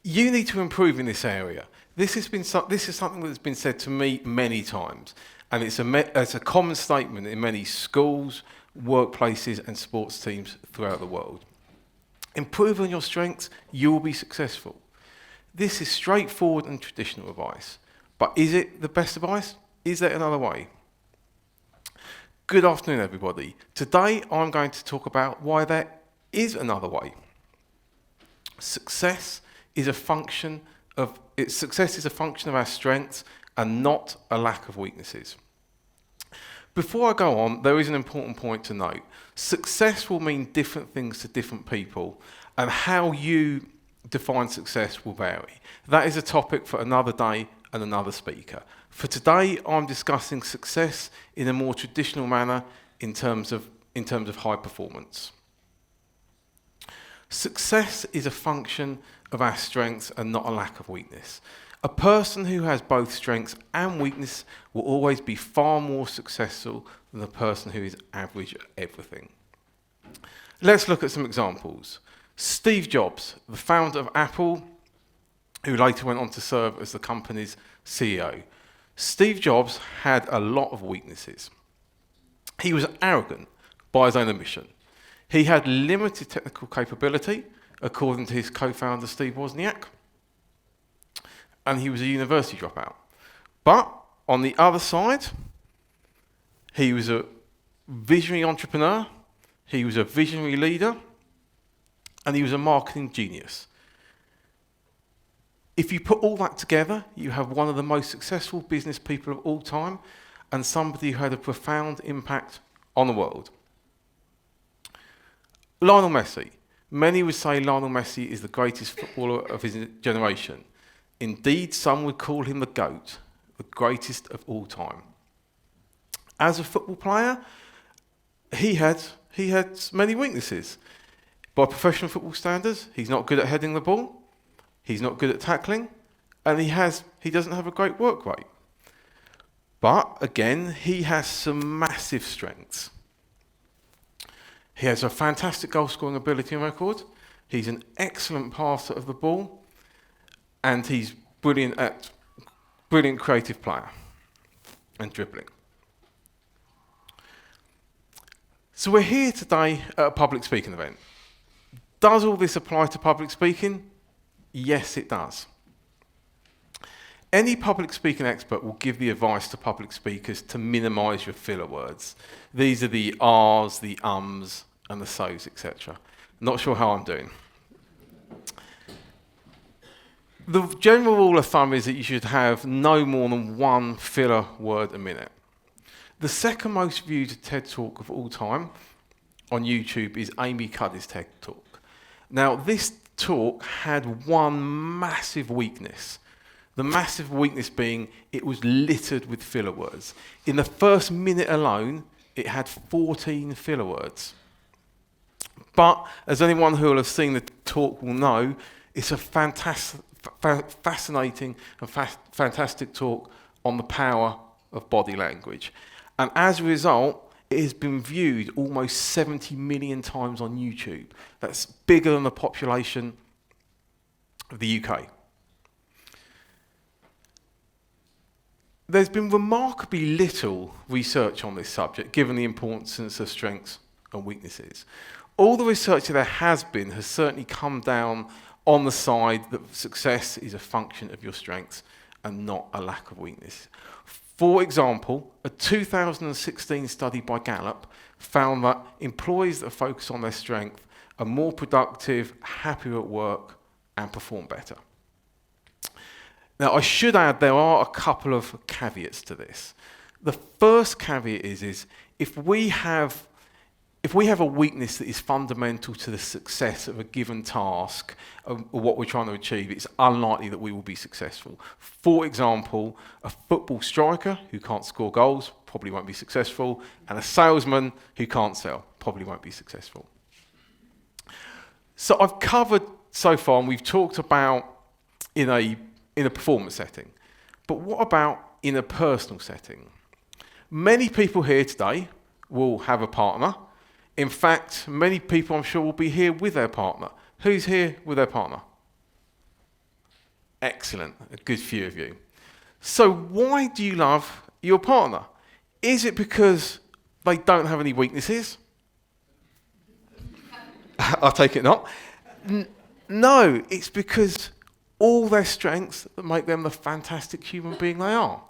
You need to improve in this area. This is something that's been said to me many times, and it's a common statement in many schools, workplaces, and sports teams throughout the world. Improve on your strengths, you will be successful. This is straightforward and traditional advice, but is it the best advice? Is there another way? Good afternoon, everybody. Today I'm going to talk about why there is another way. Success is a function of our strengths and not a lack of weaknesses. Before I go on, there is an important point to note. Success will mean different things to different people, and how you define success will vary. That is a topic for another day and another speaker. For today, I'm discussing success in a more traditional manner in terms of high performance. Success is a function of our strengths and not a lack of weakness. A person who has both strengths and weakness will always be far more successful than the person who is average at everything. Let's look at some examples. Steve Jobs, the founder of Apple, who later went on to serve as the company's CEO. Steve Jobs had a lot of weaknesses. He was arrogant by his own admission. He had limited technical capability, according to his co-founder Steve Wozniak, and he was a university dropout. But on the other side, he was a visionary entrepreneur, he was a visionary leader, and he was a marketing genius. If you put all that together, you have one of the most successful business people of all time and somebody who had a profound impact on the world. Lionel Messi. Many would say Lionel Messi is the greatest footballer of his generation. Indeed, some would call him the GOAT, the greatest of all time. As a football player, he had many weaknesses. By professional football standards, he's not good at heading the ball, he's not good at tackling, and he doesn't have a great work rate. But again, he has some massive strengths. He has a fantastic goal-scoring ability and record. He's an excellent passer of the ball, and he's brilliant creative player and dribbling. So we're here today at a public speaking event. Does all this apply to public speaking? Yes, it does. Any public speaking expert will give the advice to public speakers to minimise your filler words. These are the R's, the ums, and the so's, etc. Not sure how I'm doing. The general rule of thumb is that you should have no more than one filler word a minute. The second most viewed TED Talk of all time on YouTube is Amy Cuddy's TED Talk. Now, this talk had one massive weakness. The massive weakness being it was littered with filler words. In the first minute alone, it had 14 filler words. But as anyone who will have seen the talk will know, it's a fascinating and fantastic talk on the power of body language. And as a result, it has been viewed almost 70 million times on YouTube. That's bigger than the population of the UK. There's been remarkably little research on this subject, given the importance of strengths and weaknesses. All the research there has certainly come down on the side that success is a function of your strengths and not a lack of weakness. For example, a 2016 study by Gallup found that employees that focus on their strength are more productive, happier at work, and perform better. Now, I should add there are a couple of caveats to this. The first caveat is if we have a weakness that is fundamental to the success of a given task or what we're trying to achieve, it's unlikely that we will be successful. For example, a football striker who can't score goals probably won't be successful, and a salesman who can't sell probably won't be successful. So I've covered so far, and we've talked about in a performance setting. But what about in a personal setting? Many people here today will have a partner. In fact, many people I'm sure will be here with their partner. Who's here with their partner? Excellent, a good few of you. So why do you love your partner? Is it because they don't have any weaknesses? I take it not. No, it's because all their strengths that make them the fantastic human being they are.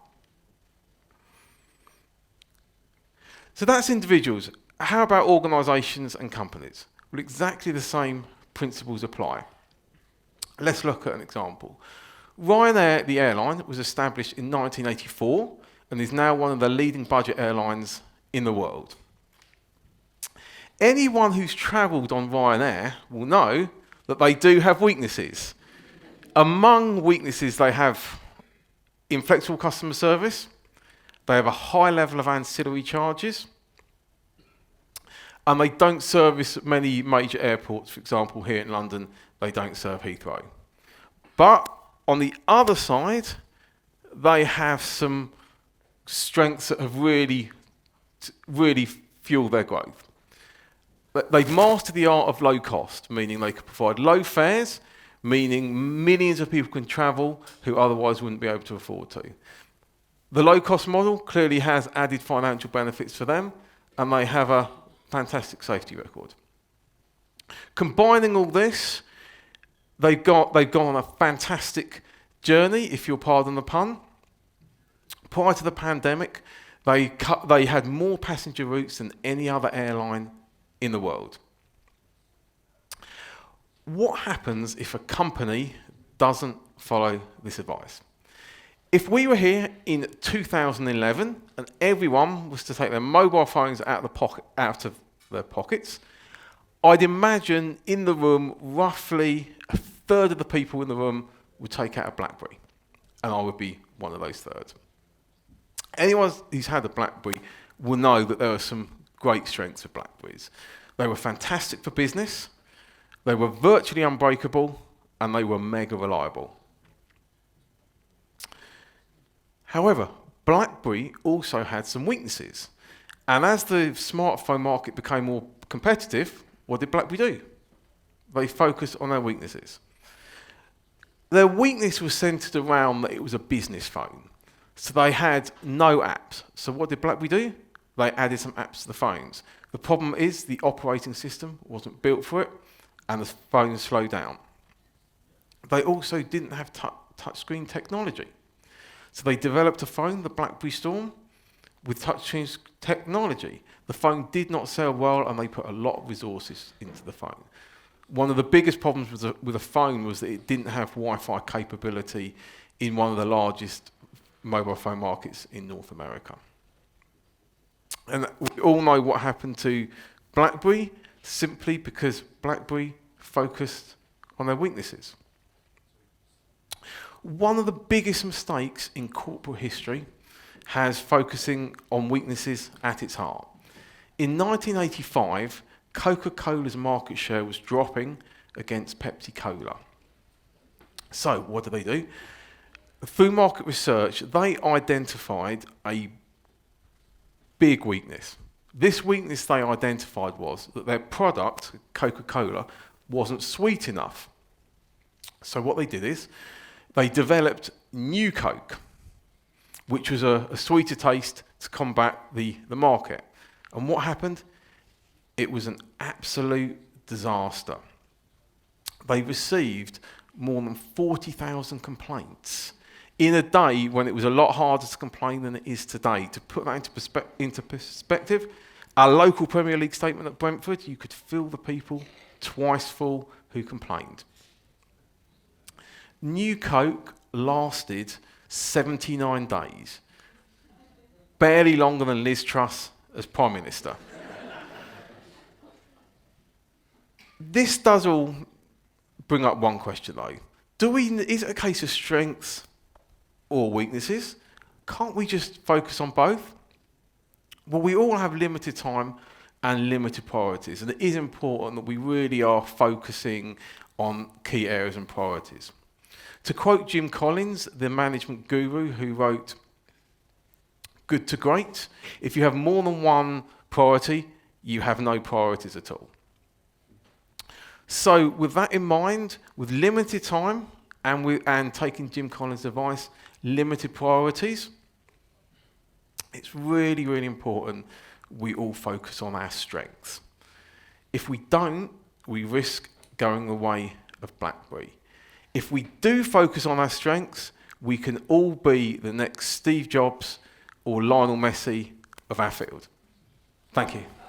So that's individuals. How about organisations and companies? Well, exactly the same principles apply. Let's look at an example. Ryanair, the airline, was established in 1984 and is now one of the leading budget airlines in the world. Anyone who's travelled on Ryanair will know that they do have weaknesses. Among weaknesses, they have inflexible customer service, they have a high level of ancillary charges, and they don't service many major airports. For example, here in London, they don't serve Heathrow. But on the other side, they have some strengths that have really fueled their growth. They've mastered the art of low cost, meaning they can provide low fares, meaning millions of people can travel who otherwise wouldn't be able to afford to. The low cost model clearly has added financial benefits for them, and they have a fantastic safety record. Combining all this, they've gone on a fantastic journey, if you'll pardon the pun. Prior to the pandemic, they had more passenger routes than any other airline in the world. What happens if a company doesn't follow this advice? If we were here in 2011 and everyone was to take their mobile phones out of their pockets, I'd imagine in the room roughly a third of the people in the room would take out a BlackBerry, and I would be one of those thirds. Anyone who's had a BlackBerry will know that there are some great strengths of BlackBerries. They were fantastic for business, they were virtually unbreakable, and they were mega reliable. However, BlackBerry also had some weaknesses. And as the smartphone market became more competitive, what did BlackBerry do? They focused on their weaknesses. Their weakness was centered around that it was a business phone. So they had no apps. So what did BlackBerry do? They added some apps to the phones. The problem is the operating system wasn't built for it, and the phone slowed down. They also didn't have touchscreen technology. So they developed a phone, the BlackBerry Storm, with touchscreen technology. The phone did not sell well, and they put a lot of resources into the phone. One of the biggest problems with a phone was that it didn't have Wi-Fi capability in one of the largest mobile phone markets in North America. And we all know what happened to BlackBerry, simply because BlackBerry focused on their weaknesses. One of the biggest mistakes in corporate history has focusing on weaknesses at its heart. In 1985, Coca-Cola's market share was dropping against Pepsi-Cola. So what do? Through market research, they identified a big weakness. This weakness they identified was that their product, Coca-Cola, wasn't sweet enough. So what they did is, they developed New Coke, which was a sweeter taste to combat the market. And what happened? It was an absolute disaster. They received more than 40,000 complaints in a day when it was a lot harder to complain than it is today. To put that into perspective, our local Premier League statement at Brentford, you could fill the people twice full who complained. New Coke lasted 79 days, barely longer than Liz Truss as Prime Minister. This does all bring up one question though. Is it a case of strengths or weaknesses? Can't we just focus on both? Well, we all have limited time and limited priorities, and it is important that we really are focusing on key areas and priorities. To quote Jim Collins, the management guru who wrote Good to Great, if you have more than one priority, you have no priorities at all. So with that in mind, with limited time and taking Jim Collins' advice, limited priorities. It's really, really important we all focus on our strengths. If we don't, we risk going the way of BlackBerry. If we do focus on our strengths, we can all be the next Steve Jobs or Lionel Messi of our field. Thank you.